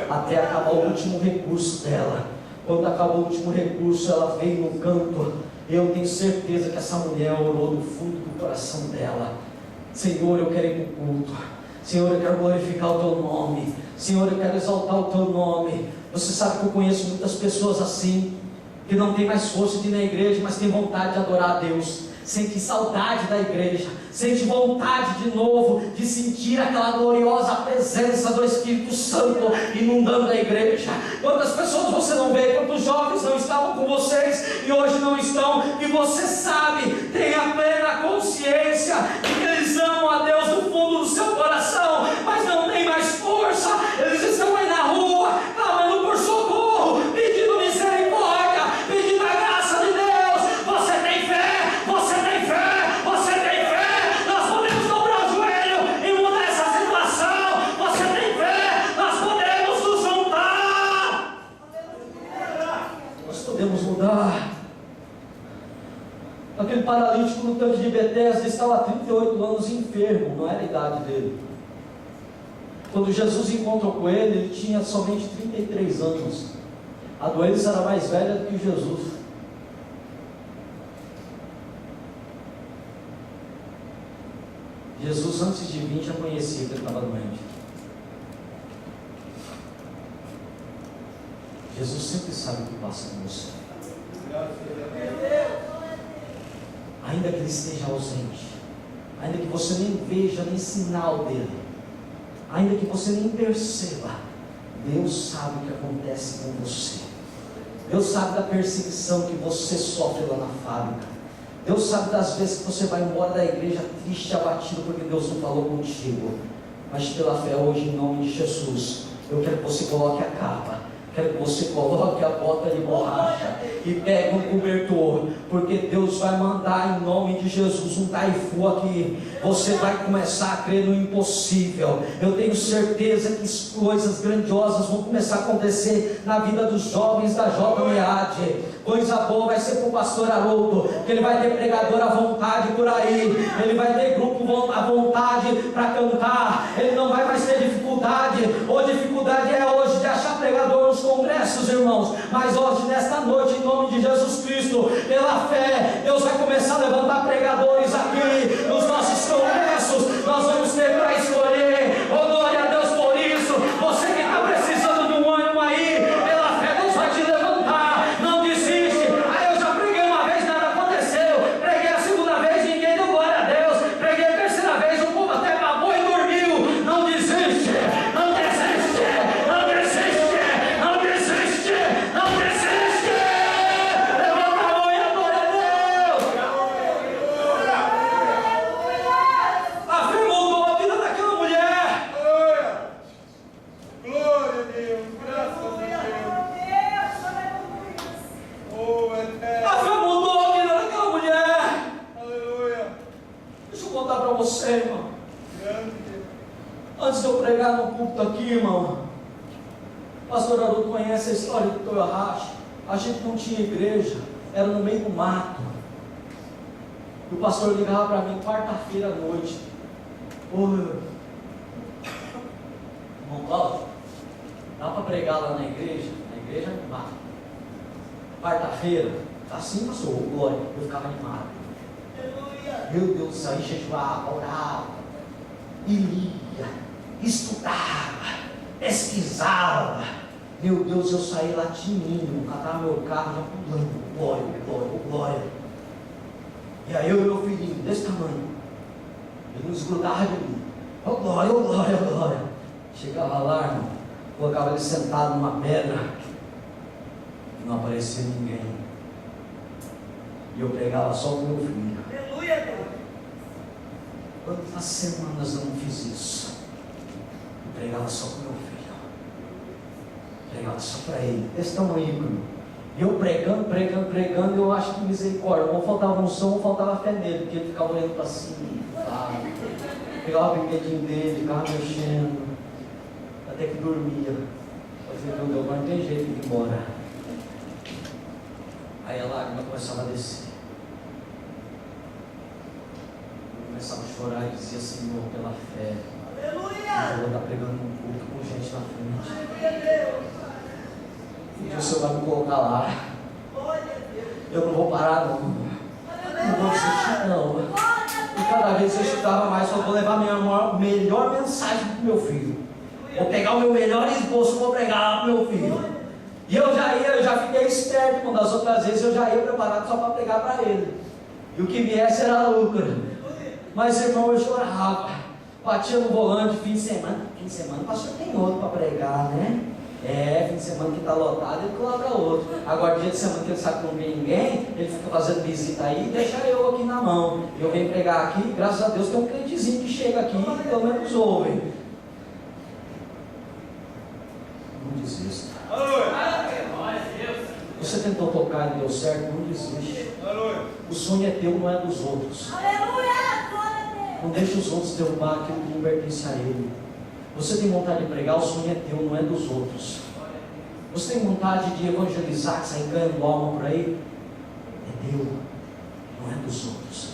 até acabar o último recurso dela. Quando acabou o último recurso, ela veio no canto. Eu tenho certeza que essa mulher orou do fundo do coração dela. Senhor, eu quero ir para o culto. Senhor, eu quero glorificar o Teu nome. Senhor, eu quero exaltar o Teu nome. Você sabe que eu conheço muitas pessoas assim, que não tem mais força de ir na igreja, mas tem vontade de adorar a Deus. Sente saudade da igreja, sente vontade de novo de sentir aquela gloriosa presença do Espírito Santo inundando a igreja. Quantas pessoas você não vê, quantos jovens não estavam com vocês e hoje não estão, e você sabe, tem a plena consciência de que eles amam a Deus do fundo do seu coração, mas não tem mais força. Eles estão aí na rua clamando por socorro, pedindo misericórdia, pedindo a graça de Deus. Você tem fé? Você tem fé? Você tem fé? Nós podemos dobrar o joelho e mudar essa situação. Você tem fé? Nós podemos nos juntar. Nós podemos mudar. Aquele paralítico no tanque de Betesda estava há 38 anos enfermo, não era a idade dele. Quando Jesus encontrou com ele, ele tinha somente 33 anos. A doença era mais velha do que Jesus. Jesus, antes de vir, já conhecia que ele estava doente. Jesus sempre sabe o que passa com você. Ainda que ele esteja ausente, ainda que você nem veja nem sinal dele, ainda que você nem perceba, Deus sabe o que acontece com você. Deus sabe da perseguição que você sofre lá na fábrica. Deus sabe das vezes que você vai embora da igreja triste, abatido, porque Deus não falou contigo. Mas pela fé hoje, em nome de Jesus, eu quero que você coloque a capa, quero que você coloque a bota de borracha e pegue um cobertor, porque Deus vai mandar em nome de Jesus um taifu aqui. Você vai começar a crer no impossível. Eu tenho certeza que coisas grandiosas vão começar a acontecer na vida dos jovens da JMEAD. Coisa boa vai ser para o pastor Haroldo, que ele vai ter pregador à vontade por aí, ele vai ter grupo à vontade para cantar, ele não vai mais ter dificuldade. Ou dificuldade é hoje de achar pregador nos congressos, irmãos, mas hoje, nesta noite, em nome de Jesus Cristo, pela fé, Deus vai começar a levantar pregadores aqui nos nossos congressos. Nós vamos ter para escolher. Oh, glória a Deus por isso. Você que está precisando de um ânimo aí, pela fé Deus vai te levantar. Não desiste. Aí eu já preguei uma vez, nada aconteceu. Preguei a segunda vez, ninguém deu glória a Deus. Preguei a terceira vez, o povo até babou e dormiu. Não desiste, não desiste, não desiste, não desiste, não desiste. Levanta a mão e adora a Deus. Afirma o Antes de eu pregar no púlpito aqui, irmão, o pastor Haroldo conhece a história do Toyohashi. A gente não tinha igreja, era no meio do mato. E o pastor ligava para mim quarta-feira à noite. Ô, irmão Cláudio, dá para pregar lá na igreja? Na igreja no mato. Quarta-feira, assim pastor, glória. Eu ficava animado. Meu Deus do céu, jejuava, orava, e lia, estudava, pesquisava. Meu Deus, eu saí lá tinindo, catava meu carro, já pulando, glória, glória, glória. E aí eu e meu filhinho, desse tamanho, ele não desgrudava de mim. Ô glória, ô glória, ô glória. Chegava lá, irmão, colocava ele sentado numa pedra, e não aparecia ninguém. E eu pregava só com meu filho. Aleluia, Deus. Quantas semanas eu não fiz isso? Eu pregava só com meu filho. Pregava só para ele. Desse tamanho. E eu pregando, eu acho que misericórdia. Ou faltava unção, ou faltava fé nele, porque ele ficava olhando para cima, sabe? Pegava o brinquedinho dele, ficava mexendo, até que dormia. Eu falei, meu Deus, mas não tem jeito de ir embora. Aí a lágrima começava a descer. Eu começava a chorar e dizia, Senhor, pela fé, Aleluia. eu vou estar pregando um culto com gente na frente. Aleluia, Deus. E o Senhor vai me colocar lá. Glória a Deus. Eu não vou parar não. Não vou desistir não. E cada vez eu estudava mais, só vou levar a minha melhor mensagem para o meu filho. Vou pegar o meu melhor esboço, vou pregar lá para o meu filho. E eu já fiquei esperto, quando das outras vezes eu já ia preparado só para pregar para ele. E o que viesse era lucro. Mas irmão, eu chorava. Batia no volante, fim de semana, o pastor tem outro para pregar, né? Fim de semana que está lotado, ele coloca outro. Agora, dia de semana que ele sabe que não vem ninguém, ele fica fazendo visita aí, deixa eu aqui na mão. Eu venho pregar aqui, graças a Deus tem um crentezinho que chega aqui e pelo menos ouve. Não desista. Você tentou tocar e não deu certo, não desiste. O sonho é teu, não é dos outros. Aleluia. Glória a Deus. Não deixe os outros derrubar aquilo que não pertence a ele. Você tem vontade de pregar, o sonho é teu, não é dos outros. Você tem vontade de evangelizar, sair ganhando alma por aí? É teu, não é dos outros.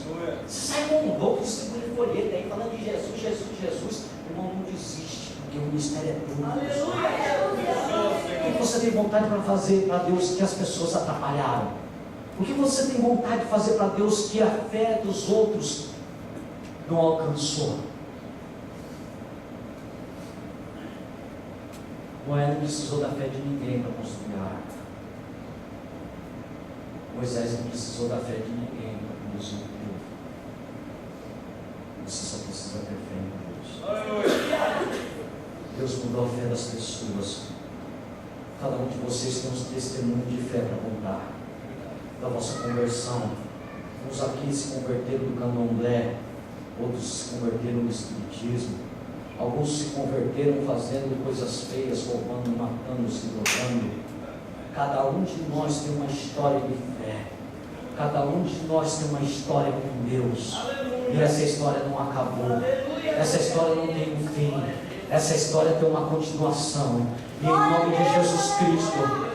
Você sai com um louco, distribuindo folheto aí, falando de Jesus, Jesus, Jesus. Irmão, não desiste, porque o ministério é teu. O que você tem vontade para fazer para Deus que as pessoas atrapalharam? O que você tem vontade de fazer para Deus que a fé dos outros não alcançou? Noé não precisou da fé de ninguém para construir a arca. Moisés não precisou da fé de ninguém para conduzir o povo. Você só precisa ter fé em Deus. Deus mudou a fé das pessoas. Cada um de vocês tem um testemunho de fé para contar da vossa conversão. Uns aqui se converteram do candomblé, outros se converteram do espiritismo. Alguns se converteram fazendo coisas feias, roubando, matando, se drogando. Cada um de nós tem uma história de fé. Cada um de nós tem uma história com Deus. E essa história não acabou. Essa história não tem um fim. Essa história tem uma continuação. E em nome de Jesus Cristo,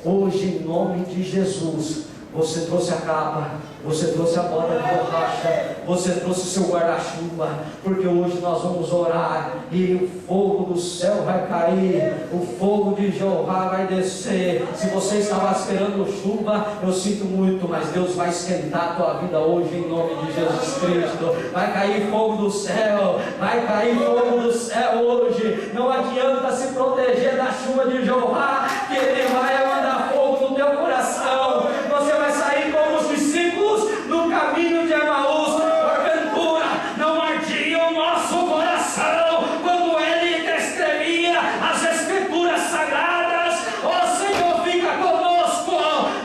hoje em nome de Jesus, você trouxe a capa, você trouxe a bola de borracha, você trouxe o seu guarda-chuva, porque hoje nós vamos orar e o fogo do céu vai cair, o fogo de Jeová vai descer. Se você estava esperando chuva, eu sinto muito, mas Deus vai esquentar a tua vida hoje em nome de Jesus Cristo. Vai cair fogo do céu, vai cair fogo do céu hoje. Não adianta se proteger da chuva de Jeová, que Ele vai mandar fogo no teu coração. Você vai sair como os discípulos no caminho de Emaús. Porventura não ardia o nosso coração quando Ele escrevia as Escrituras Sagradas. Ó Senhor, fica conosco,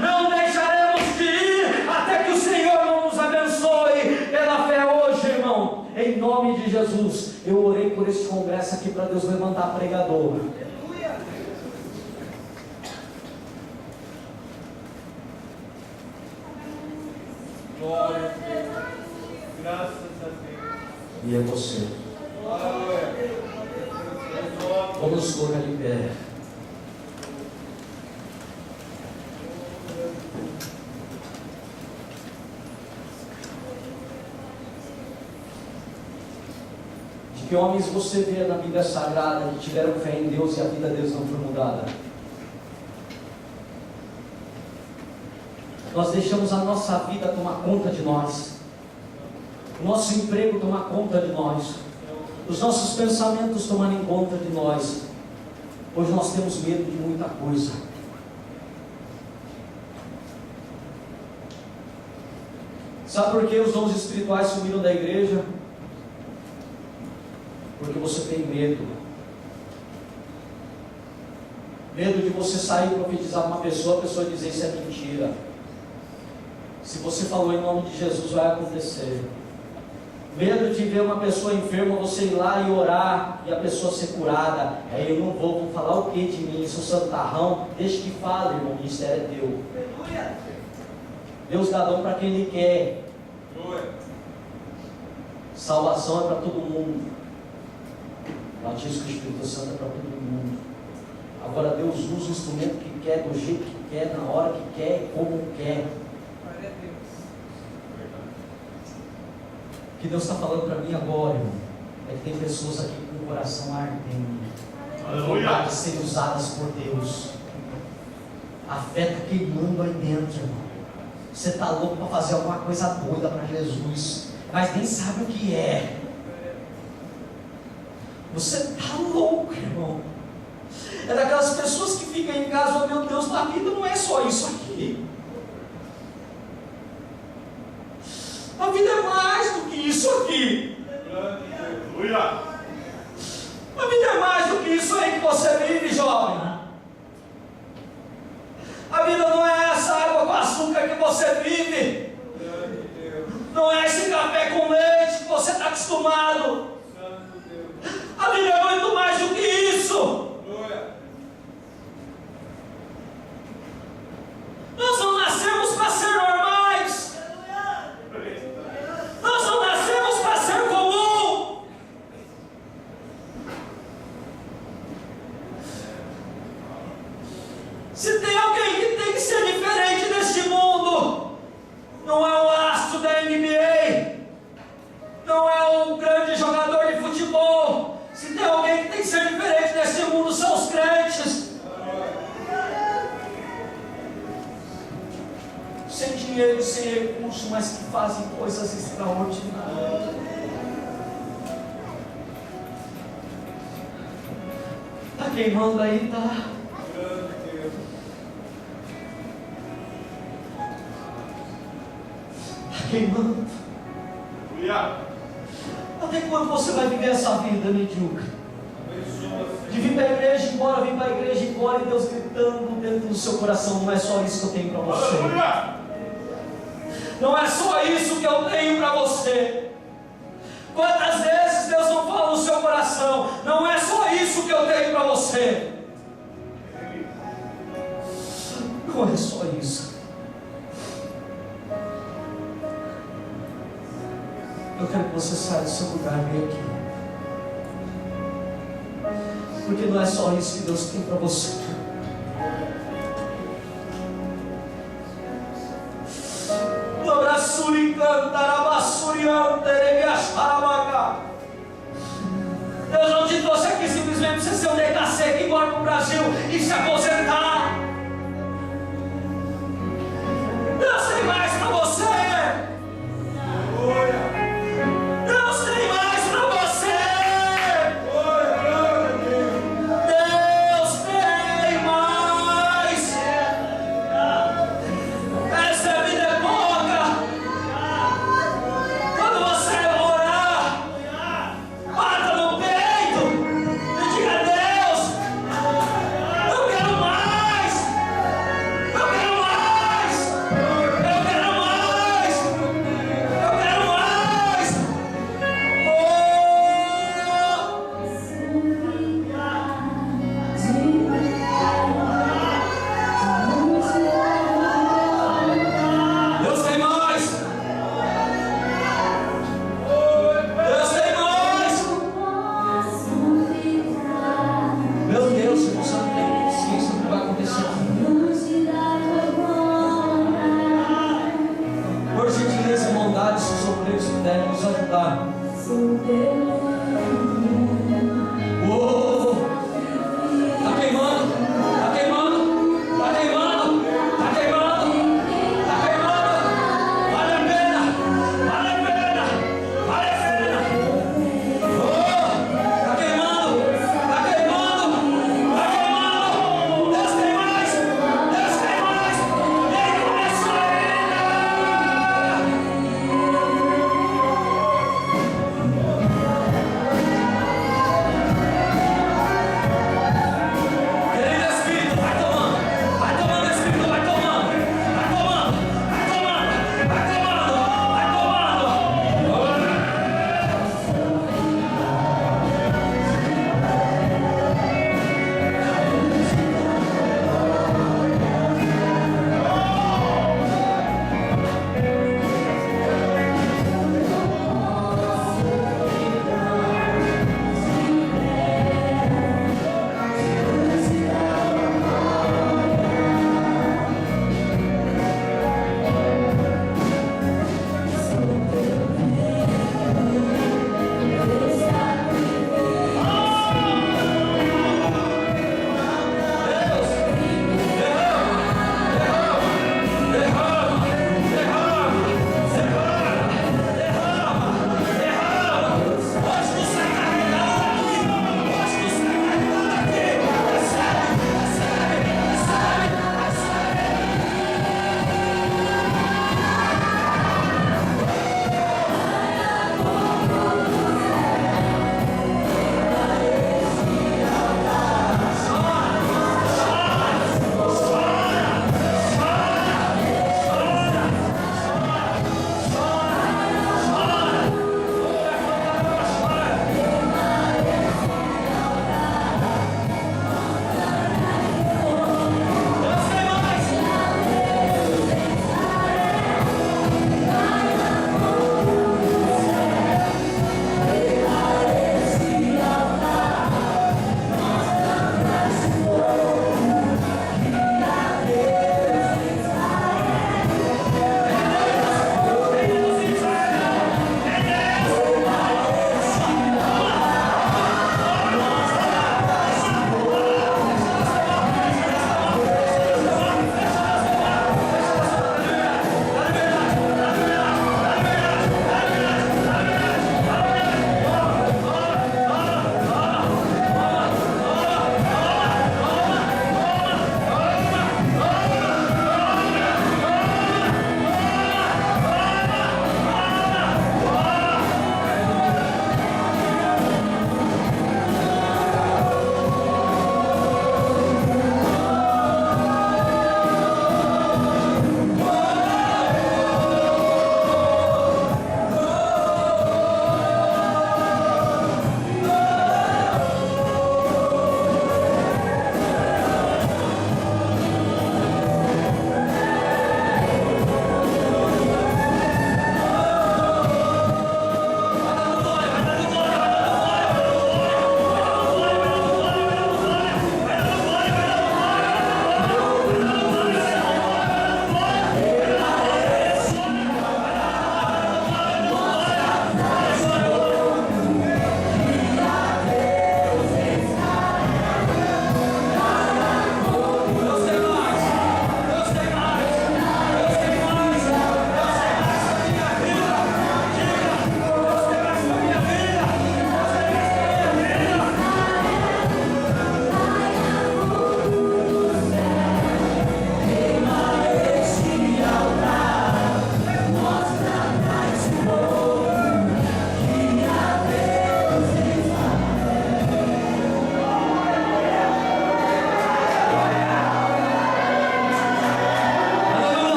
não deixaremos de ir até que o Senhor não nos abençoe pela fé hoje, irmão. Em nome de Jesus, eu orei por esse congresso aqui para Deus levantar pregador. Glória a Deus. Graças a Deus. E é você. Vamos nos colocar de pé. De que homens você vê na Bíblia Sagrada que tiveram fé em Deus e a vida deles não foi mudada? Nós deixamos a nossa vida tomar conta de nós, o nosso emprego tomar conta de nós, os nossos pensamentos tomarem conta de nós. Hoje nós temos medo de muita coisa. Sabe por que os dons espirituais sumiram da igreja? Porque você tem medo. Medo de você sair e profetizar para uma pessoa, a pessoa dizer isso é mentira. Se você falou em nome de Jesus, vai acontecer. Medo de ver uma pessoa enferma, você ir lá e orar e a pessoa ser curada. Aí eu não vou falar o que de mim? Sou santarrão. Deixa que fale, irmão. O ministério é teu. Deus dá dom para quem Ele quer. Salvação é para todo mundo. Batismo com o Espírito Santo é para todo mundo. Agora Deus usa o instrumento que quer, do jeito que quer, na hora que quer, como quer. O que Deus está falando para mim agora, irmão, é que tem pessoas aqui com o coração ardendo, vontade de serem usadas por Deus. A fé está queimando aí dentro, irmão. Você está louco para fazer alguma coisa doida para Jesus, mas nem sabe o que é. Você está louco, irmão. É daquelas pessoas que ficam em casa, oh meu Deus, na vida não é só isso aqui. A vida é mais do que isso aqui. A vida é mais do que isso aí que você vive, jovem. A vida não é essa água com açúcar que você vive. Não é esse café com leite que você está acostumado. A vida é muito mais do que isso. Nós não nascemos para ser normais. Nós não nascemos para ser comum. Se tem alguém que tem que ser diferente deste mundo, não é o astro da NBA, não é o grande jogador de futebol. Se tem alguém que tem que ser diferente deste mundo, são os crentes. Sem dinheiro, sem recurso, mas que fazem coisas extraordinárias. Está queimando aí, tá? Está queimando. Até quando você vai viver essa vida medíocre? De vir para a igreja e embora, vir para a igreja e embora, e Deus gritando dentro do seu coração: não é só isso que eu tenho para você. Não é só isso que eu tenho para você. Quantas vezes Deus não fala no seu coração: não é só isso que eu tenho para você. Não é só isso. Eu quero que você saia do seu lugar e venha aqui. Porque não é só isso que Deus tem para você. Deus não te trouxe aqui simplesmente para você ser um DKC que ir embora para o Brasil e se aposentar.